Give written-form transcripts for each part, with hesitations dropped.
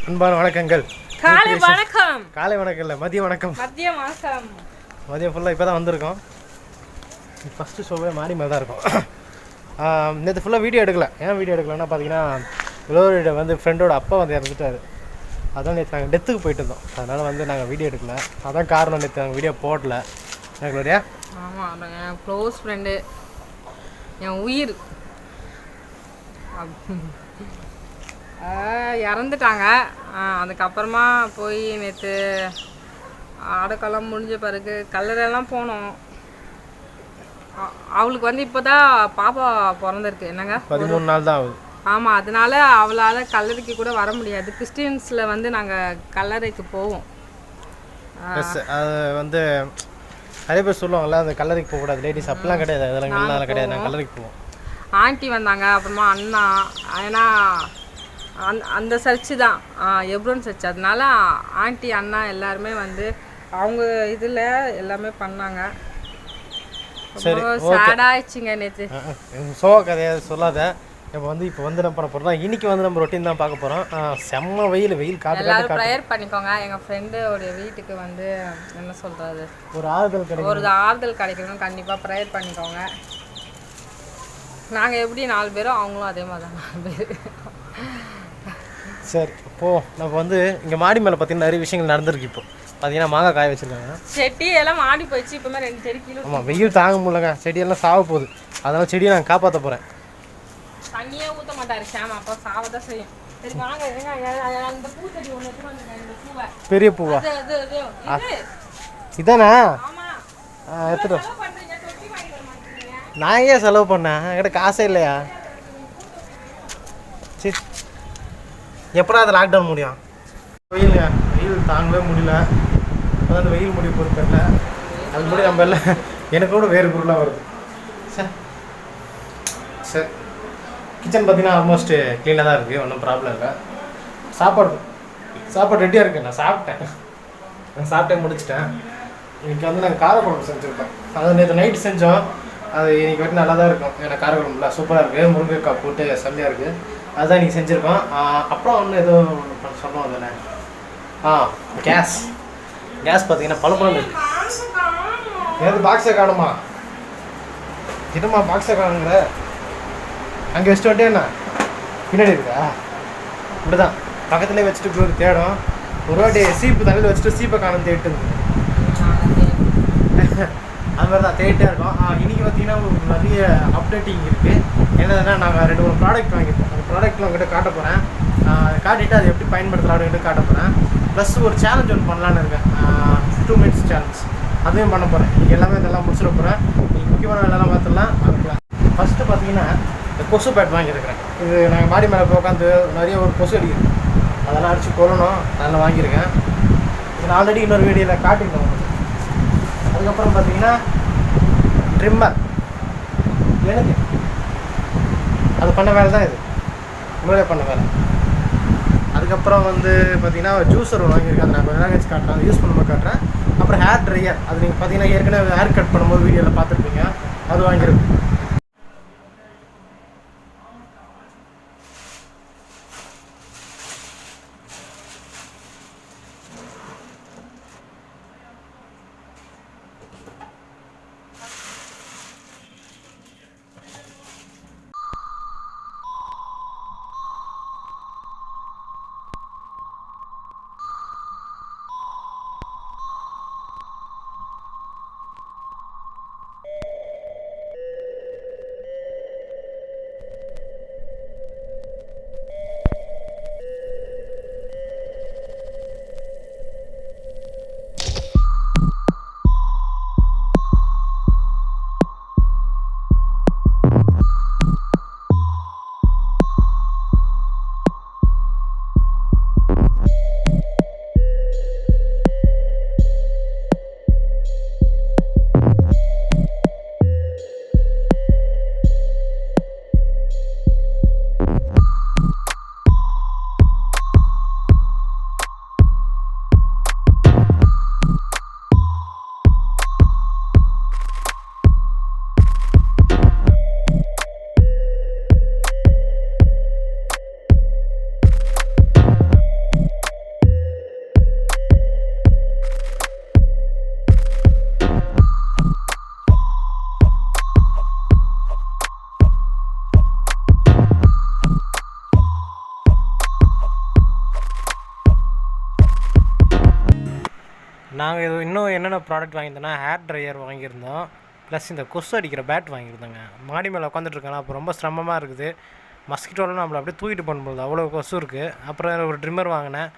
அன்பான வணக்கங்கள். காலை வணக்கம். காலை வணக்கம் இல்லை, மதிய வணக்கம். மதியம் வணக்கம். மதியம் ஃபுல்லாக இப்போ தான் வந்திருக்கோம். ஃபஸ்ட்டு ஷோவே மாடி மேலே தான் இருக்கும். நேற்று ஃபுல்லாக வீடியோ எடுக்கல. ஏன் வீடியோ எடுக்கலன்னா பார்த்தீங்கன்னா குளோரியோட வந்து ஃப்ரெண்டோட அப்பா வந்து இறந்துட்டார். அதான் நேற்று நாங்கள் டெத்துக்கு போயிட்டு இருந்தோம். அதனால் வந்து நாங்கள் வீடியோ எடுக்கல. அதான் காரணம், நேற்று நாங்கள் வீடியோ போடல. குளோரியா? ஆமாம், என் க்ளோஸ் ஃப்ரெண்டு, என் உயிர் இறந்துட்டாங்க. அதுக்கப்புறமா போய் நேற்று ஆடக்காலம் முடிஞ்ச பிறகு கல்லறையெல்லாம் போனோம். அவளுக்கு வந்து இப்போ தான் பாப்பா பிறந்திருக்கு. என்னங்க, 13 நாள் தான் ஆகுது. ஆமாம், அதனால அவளால் கல்லறைக்கு கூட வர முடியாது. கிறிஸ்டியன்ஸில் வந்து நாங்கள் கல்லறைக்கு போவோம். அது வந்து நிறைய பேர் சொல்லுவாங்கள்ல, அந்த கல்லறைக்கு போகக்கூடாது லேடிஸ், அப்படிலாம் கிடையாது. அதெல்லாம் கிடையாது. நாங்கள் கல்லறைக்கு போவோம். ஆண்டி வந்தாங்க, அப்புறமா அண்ணா. ஏன்னா அந்த சர்ச்சு தான் எப்ரோன் சர்ச். அதனால ஆண்டி அண்ணா எல்லாருமே வந்து அவங்க இதில் எல்லாமே பண்ணாங்க. சேடாகிடுச்சிங்க நேற்று. சோக கதையை சொல்லாத. இப்போ வந்து நம்ம பண்ண போகிறோம். இன்றைக்கி வந்து நம்ம ரொட்டீன் தான் பார்க்க போகிறோம். செம்ம வெயில் காட்டு. எல்லாரும் ப்ரேயர் பண்ணிக்கோங்க. எங்கள் ஃப்ரெண்டோடைய வீட்டுக்கு வந்து என்ன சொல்கிறது, ஒரு ஆறுதல் கிடைக்கணும். கண்டிப்பாக ப்ரேயர் பண்ணிக்கோங்க. நாங்கள் எப்படி 4 பேரும், அவங்களும் அதே மாதிரி தான் 4 பேர். சரி, இப்போது நம்ம வந்து இங்கே மாடி மேலே பார்த்தீங்கன்னா நிறைய விஷயங்கள் நடந்திருக்கு. இப்போ பார்த்தீங்கன்னா மாங்காய் காய வச்சுருக்காங்க. செடியெல்லாம் மாடி போயிடுச்சு. இப்போமே 2 செடி கீழே. ஆமாம், வெயில் தாங்க முடியலங்க. செடியெல்லாம் சாவ போகுது. அதனால் செடியை நான் காப்பாற்ற போகிறேன். தண்ணியே ஊற்ற மாட்டாரு சாம், அப்போ சாவதான் செய்யும். சரி வாங்க, அந்த பூச்செடி ஒன்று எடுத்து வந்துருங்க. இந்த பூவை, பெரிய பூவா? இதானே? எடுத்துட்டு நான் ஏன் செலவு பண்ணேன்? என்கிட்ட காசே இல்லையா? சரி, எப்படா அது லாக்டவுன் முடியும்? வெயில் தாங்கவே முடியல. அதான் அந்த வெயில் முடிய போகிறது தெரியல. அது முடி நம்ம எல்லாம் எனக்கு கூட வேறு பொருளாக வருது. சரி சரி, கிச்சன் பார்த்தீங்கன்னா ஆல்மோஸ்ட் க்ளீனாக தான் இருக்குது. ஒன்றும் ப்ராப்ளம் இல்லை. சாப்பாடு ரெடியாக இருக்குது. நான் சாப்பிட்டே முடிச்சிட்டேன். இன்றைக்கி வந்து நாங்கள் காரக்குழம்பு செஞ்சுருக்கோம். அது நேற்று நைட்டு செஞ்சோம். அது இன்றைக்கி வரைக்கும் நல்லா தான் இருக்கும். ஏன்னா காரக்குழம்புல சூப்பராக இருக்குது. முருங்கைக்காய் போட்டு செம்மையாக இருக்குது. அதுதான் இன்றைக்கி செஞ்சுருக்கோம். அப்புறம் ஒன்று எதுவும் சொன்னோம் அதில். கேஸ் பார்த்தீங்கன்னா பழப்பழம் இருக்குது. ஏதாவது பாக்ஸை காணுமா? என்னம்மா பாக்ஸை காணுங்கிற? அங்கே வச்சுட்டு வந்துட்டே என்ன பின்னாடி இருக்கா? இப்படி தான் பக்கத்துலேயே வச்சுட்டு போய் தேடும். ஒரு வாட்டி சீப்பு தண்ணியில் வச்சுட்டு சீப்பை காணும் தேட்டு அது மாதிரி தான் தேடிட்டே இருக்கோம். இன்றைக்கி பார்த்தீங்கன்னா நிறைய அப்டேட்டிங் இருக்குது. என்னதுன்னா நாங்கள் 2-3 ப்ராடக்ட் வாங்கியிருக்கோம். அந்த ப்ராடக்ட்லாம் உங்கள்கிட்ட காட்ட போகிறேன். காட்டிட்டு அதை எப்படி பயன்படுத்தலாம்னு காட்ட போகிறேன். ப்ளஸ் ஒரு சேலஞ்ச் ஒன்று பண்ணலான்னு இருக்கேன். 2 minutes சேலஞ்ச் அதையும் பண்ண போகிறேன். இன்றைக்கி எல்லாமே இதெல்லாம் முடிச்சிட போகிறேன். இன்றைக்கி முக்கியமான வேலைலாம் பார்த்துடலாம். அதுக்குலாம் ஃபஸ்ட்டு பார்த்தீங்கன்னா இந்த கொசு பேட் வாங்கியிருக்கிறேன். இது நாங்கள் மாடி மேலே போய் உட்காந்து நிறைய ஒரு கொசு அடிக்குது. அதெல்லாம் அடித்து கொள்ளணும். அதெல்லாம் வாங்கியிருக்கேன். இது ஆல்ரெடி இன்னொரு வீடியோவில் காட்டியிருந்தோம். அதுக்கப்புறம் பார்த்தீங்கன்னா ட்ரிம்மர் எனக்கு அது பண்ண வேலை தான். இது உண்மையிலே பண்ண வேலை. அதுக்கப்புறம் வந்து பார்த்தீங்கன்னா ஜூஸர் ஒன்று வாங்கியிருக்கேன். அதை நான் கொஞ்சம் நேரம் கழிச்சு காட்டுறேன். அதை யூஸ் பண்ணும்போது காட்டுறேன். அப்புறம் ஹேர் ட்ரையர், அது நீங்கள் பார்த்தீங்கன்னா ஏற்கனவே ஹேர் கட் பண்ணும்போது வீடியோவில் பார்த்துருப்பீங்க. அது வாங்கியிருக்கேன். நாங்கள் இது இன்னும் என்னென்ன ப்ராடக்ட் வாங்கியிருந்தோன்னா ஹேர் ட்ரையர் வாங்கியிருந்தோம், ப்ளஸ் இந்த கொசு அடிக்கிற பேட் வாங்கியிருந்தோங்க. மாடி மேலே உட்காந்துட்ருக்காங்க, அப்போ ரொம்ப சிரமமாக இருக்குது. மஸ்கிட்டோவில் நம்மளை அப்படியே தூக்கிட்டு போகும்போது அவ்வளோ கொசு இருக்குது. அப்புறம் ஒரு ட்ரிம்மர் வாங்கினேன்.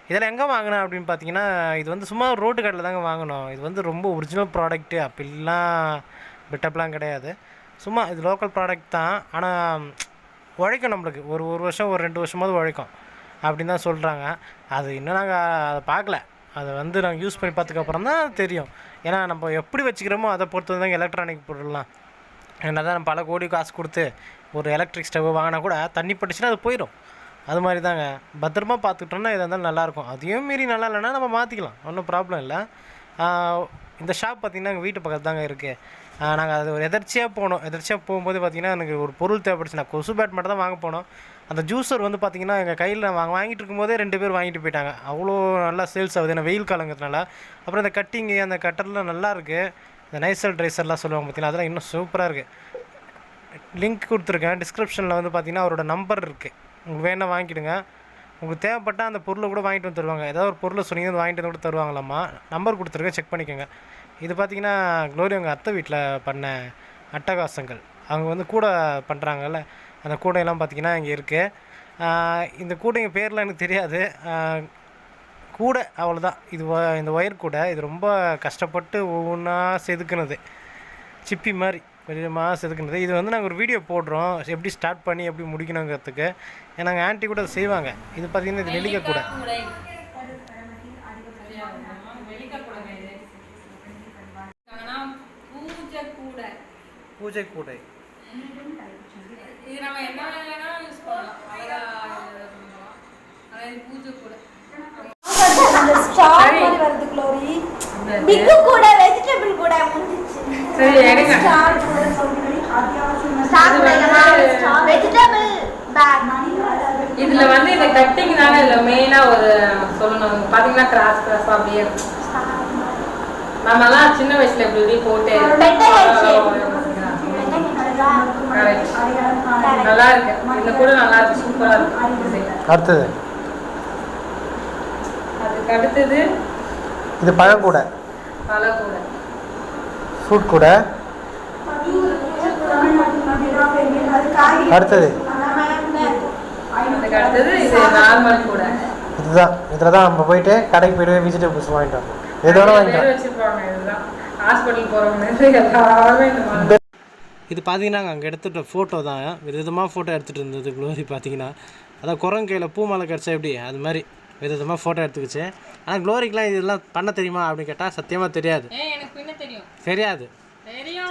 இதெல்லாம் எங்கே வாங்கினேன் அப்படின்னு பார்த்தீங்கன்னா, இது வந்து சும்மா ரோட்டு கடையில் தாங்க வாங்கினோம். இது வந்து ரொம்ப ஒரிஜினல் ப்ராடக்ட்டு, அப்படிலாம் பிட்டப்லாம் கிடையாது. சும்மா இது லோக்கல் ப்ராடக்ட் தான், ஆனால் உழைக்கும் நம்மளுக்கு. ஒரு வருஷம் ஒரு 2 வருஷமாவது உழைக்கும் அப்படின்னு தான் சொல்கிறாங்க. அது இன்னும் நாங்கள் அதை பார்க்கல. அதை வந்து நாங்கள் யூஸ் பண்ணி பார்த்ததுக்கப்புறம் தான் தெரியும். ஏன்னா நம்ம எப்படி வச்சுக்கிறோமோ அதை பொறுத்து தாங்க எலக்ட்ரானிக் பொருள்லாம். என்ன தான் பல கோடி காசு கொடுத்து ஒரு எலக்ட்ரிக் ஸ்டவ் வாங்கினா கூட தண்ணி பட்டுச்சுன்னா அது போயிடும். அது மாதிரி தாங்க, பத்திரமா பார்த்துக்கிட்டோம்னா எதாக இருந்தாலும் நல்லாயிருக்கும். அதையும் மீறி நல்லா இல்லைன்னா நம்ம மாற்றிக்கலாம், ஒன்றும் ப்ராப்ளம் இல்லை. இந்த ஷாப் பார்த்திங்கன்னா எங்கள் வீட்டு பக்கத்து தாங்க இருக்குது. நாங்கள் அது ஒரு எதர்ச்சியாக போனோம். எதர்ச்சியாக போகும்போது பார்த்திங்கன்னா எனக்கு ஒரு பொருள் தேவைப்படுச்சு. நான் கொசு பேட் மட்டும் தான் வாங்க போனோம். அந்த ஜூஸர் வந்து பார்த்திங்கன்னா எங்கள் கையில் வாங்கிட்டு இருக்கும்போதே 2 பேர் வாங்கிட்டு போயிட்டாங்க. அவ்வளோ நல்லா சேல்ஸ் ஆகுது, ஏன்னா வெயில் காலங்கிறதுனால. அப்புறம் இந்த கட்டிங்கு அந்த கட்டர்லாம் நல்லா இருக்குது. இந்த நைசல் ட்ரைசர்லாம் சொல்லுவாங்க பார்த்திங்கன்னா, அதெல்லாம் இன்னும் சூப்பராக இருக்குது. லிங்க் கொடுத்துருக்கேன் டிஸ்கிரிப்ஷனில். வந்து பார்த்திங்கன்னா அவரோட நம்பர் இருக்குது, உங்களுக்கு வேணால் வாங்கிடுங்க. உங்களுக்கு தேவைப்பட்டால் அந்த பொருளை கூட வாங்கிட்டு வந்து தருவாங்க. ஏதாவது ஒரு பொருளை சொன்னீங்கன்னா வாங்கிட்டு வந்து கூட தருவாங்களாம்மா. நம்பர் கொடுத்துருக்கேன், செக் பண்ணிக்கோங்க. இது பார்த்திங்கன்னா க்ளோரி அவங்க அத்தை வீட்டில் பண்ண அட்டகாசங்கள். அவங்க வந்து கூடை பண்ணுறாங்கல்ல, அந்த கூடையெல்லாம் பார்த்திங்கன்னா இங்கே இருக்குது. இந்த கூடைங்க பேர்லாம் எனக்கு தெரியாது. கூடை அவ்வளோதான். இது இந்த ஒயர் கூடை. இது ரொம்ப கஷ்டப்பட்டு ஒவ்வொன்றா செதுக்குனது, சிப்பி மாதிரி கொஞ்சமாக செதுக்குனது. இது வந்து நாங்கள் ஒரு வீடியோ போடுறோம், எப்படி ஸ்டார்ட் பண்ணி எப்படி முடிக்கணுங்கிறதுக்கு. ஏன்னா எங்கள் ஆண்டி கூட அதை செய்வாங்க. இது பார்த்திங்கன்னா இது நெல்லிக்காய் கூடை. பூஜை கூடை. இது நம்ம என்ன வேணாலும் யூஸ் பண்ணலாம். பூஜை கூடை. அந்த ஸ்டார் மாதிரி வருது க்ளோரி. பிக்கு கூட வெஜிடபிள் கூட முடிஞ்சிச்சு. சரி எடுங்க. ஸ்டார் கூட சொல்றீங்க. Star vegetable pack. இதுல வந்து இந்த கட்டிங் தானே இல்ல மெயினா ஒரு சொல்லணும். பாத்தீங்கன்னா கிராஸ் கிராஸ் அப்படியே நம்மலாம் சின்ன வயசுல இப்படி போட்டு நல்லா இருக்கு. இந்த கூட நல்லா இருக்கு, சூப்பரா இருக்கு. அடுத்தது அதுக்கு அடுத்தது இது பழக்கூடை, பழக்கூடை, ஃப்ரூட் கூடை. அடுத்தது அதுக்கு அடுத்தது இது நார்மல் கூடை. இதுதான். இதில் தான் நம்ம போயிட்டு கடைக்கு போய்ட்டு வெஜிடபிள்ஸ் வாங்கிட்டு வரோம். எதோட வாங்கிட்டு வச்சுருப்பாங்க. இதுதான் ஹாஸ்பிட்டல் போகிறவங்க எல்லாருமே இந்த மாதிரி. இது பார்த்தீங்கன்னா அங்கே எடுத்துகிட்ட ஃபோட்டோ தான். விதவிதமாக ஃபோட்டோ எடுத்துகிட்டு இருந்தது க்ளோரி. பார்த்தீங்கன்னா அதான் குரங்கு கையில் பூ மாலை கிடச்சா எப்படி அது மாதிரி விதவிதமாக ஃபோட்டோ எடுத்துக்கிச்சு. ஆனால் க்ளோரிக்கெலாம் இதெல்லாம் பண்ண தெரியுமா அப்படின்னு கேட்டால் சத்தியமாக தெரியாது. தெரியாது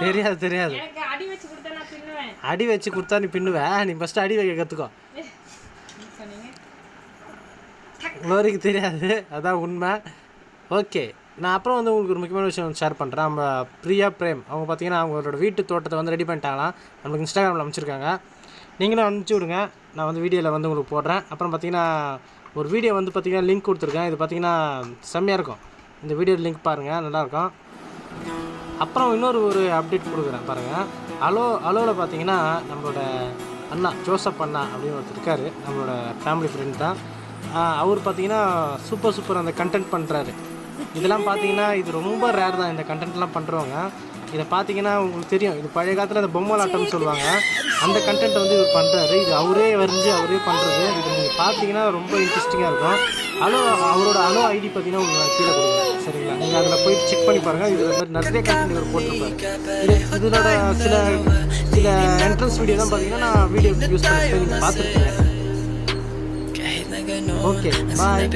தெரியாது தெரியாது. அடி வச்சு கொடுத்தா நீ பின்னுவேன். நீ ஃபஸ்ட்டு அடி வைக்க கற்றுக்கோ. க்ளோரிக்கு தெரியாது, அதான் உண்மை. ஓகே, நான் அப்புறம் வந்து உங்களுக்கு ஒரு முக்கியமான விஷயம் ஷேர் பண்ணுறேன். நம்ம பிரியா பிரேம் அவங்க பார்த்தீங்கன்னா அவங்களோட வீட்டு தோட்டத்தை வந்து ரெடி பண்ணிட்டாங்களாம். நம்மளுக்கு இன்ஸ்டாகிராமில் அனுப்பிச்சிருக்காங்க. நீங்களும் அனுப்பிச்சி விடுங்க, நான் வந்து வீடியோவில் வந்து உங்களுக்கு போடுறேன். அப்புறம் பார்த்தீங்கன்னா ஒரு வீடியோ வந்து பார்த்தீங்கன்னா லிங்க் கொடுத்துருக்கேன். இது பார்த்தீங்கன்னா செம்மையாக இருக்கும். இந்த வீடியோ லிங்க் பாருங்கள், நல்லாயிருக்கும். அப்புறம் ஒரு அப்டேட் கொடுக்குறேன் பாருங்கள். அலோவில் பார்த்தீங்கன்னா நம்மளோட அண்ணா ஜோசப் அண்ணா அப்படின்னு ஒருத்தர் இருக்கார், நம்மளோட ஃபேமிலி ஃப்ரெண்ட் தான். அவர் பார்த்தீங்கன்னா சூப்பர் அந்த கண்டென்ட் பண்ணுறாரு. இதெல்லாம் பார்த்தீங்கன்னா இது ரொம்ப ரேர் தான், இந்த கண்டென்ட்லாம் பண்ணுறவங்க. இதை பார்த்தீங்கன்னா உங்களுக்கு தெரியும், இது பழைய காலத்தில் அந்த பொம்மலாட்டம்னு சொல்லுவாங்க, அந்த கண்டென்ட்டை வந்து இவர் பண்ணுறாரு. இது அவரே வரைஞ்சி அவரே பண்ணுறது. இது நீங்கள் பார்த்தீங்கன்னா ரொம்ப இன்ட்ரெஸ்டிங்காக இருக்கும். அவரோட ஐடி பார்த்தீங்கன்னா உங்களுக்கு கீழே கொடுங்க, சரிங்களா? நீங்கள் அதில் போயிட்டு செக் பண்ணி பாருங்கள். இதில் நிறைய கண்டென்ட் இவர் போட்டிருப்பாரு. இதனோட சில என்ட்ரன்ஸ் வீடியோ தான் பார்த்தீங்கன்னா நான் வீடியோ யூஸ் பண்ணி நீங்கள் பார்த்துருக்கேன். ஓகே, பாய்.